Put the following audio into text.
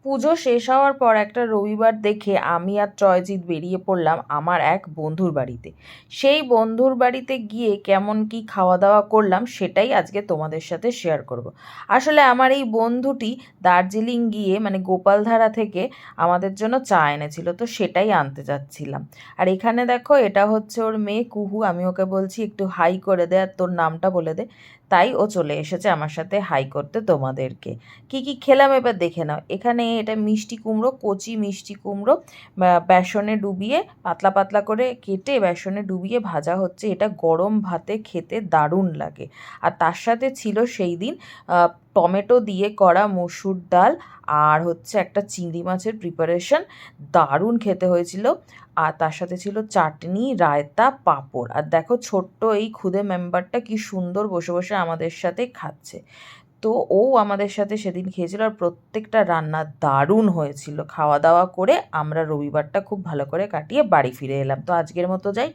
পুজো শেষ হওয়ার পর একটা রবিবার দেখে আমি আর ত্রয়জিৎ বেরিয়ে পড়লাম আমার এক বন্ধুর বাড়িতে। সেই বন্ধুর বাড়িতে গিয়ে কেমন কি খাওয়া দাওয়া করলাম সেটাই আজকে তোমাদের সাথে শেয়ার করব। আসলে আমার এই বন্ধুটি দার্জিলিং গিয়ে মানে গোপালধারা থেকে আমাদের জন্য চা এনেছিল, তো সেটাই আনতে যাচ্ছিলাম। আর এখানে দেখো, এটা হচ্ছে ওর মেয়ে কুহু। আমি ওকে বলছি একটু হাই করে দে আর তোর নামটা বলে দে, তাই ও চলে এসেছে আমার সাথে হাই করতে তোমাদেরকে। কি কি খেলাম এবার দেখে নাও। এখানে এটা মিষ্টি কুমড়ো, কচি মিষ্টি কুমড়ো বেসনে ডুবিয়ে পাতলা পাতলা করে কেটে বেসনে ডুবিয়ে ভাজা হচ্ছে। এটা গরম ভাতে খেতে দারুণ লাগে। আর তার সাথে ছিল সেই দিন টমেটো দিয়ে করা মসুর ডাল, আর হচ্ছে একটা চিংড়ি মাছের প্রিপারেশন, দারুণ খেতে হয়েছিল। আর তার সাথে ছিল চাটনি, রায়তা, পাঁপড়। আর দেখো ছোট্ট এই ক্ষুদে মেম্বারটা কি সুন্দর বসে বসে আমাদের সাথে খাচ্ছে। তো ও আমাদের সাথে সেদিন খেয়েছিল, আর প্রত্যেকটা রান্না দারুণ হয়েছিল। খাওয়া দাওয়া করে আমরা রবিবারটা খুব ভালো করে কাটিয়ে বাড়ি ফিরে এলাম। তো আজকের মতো যাই।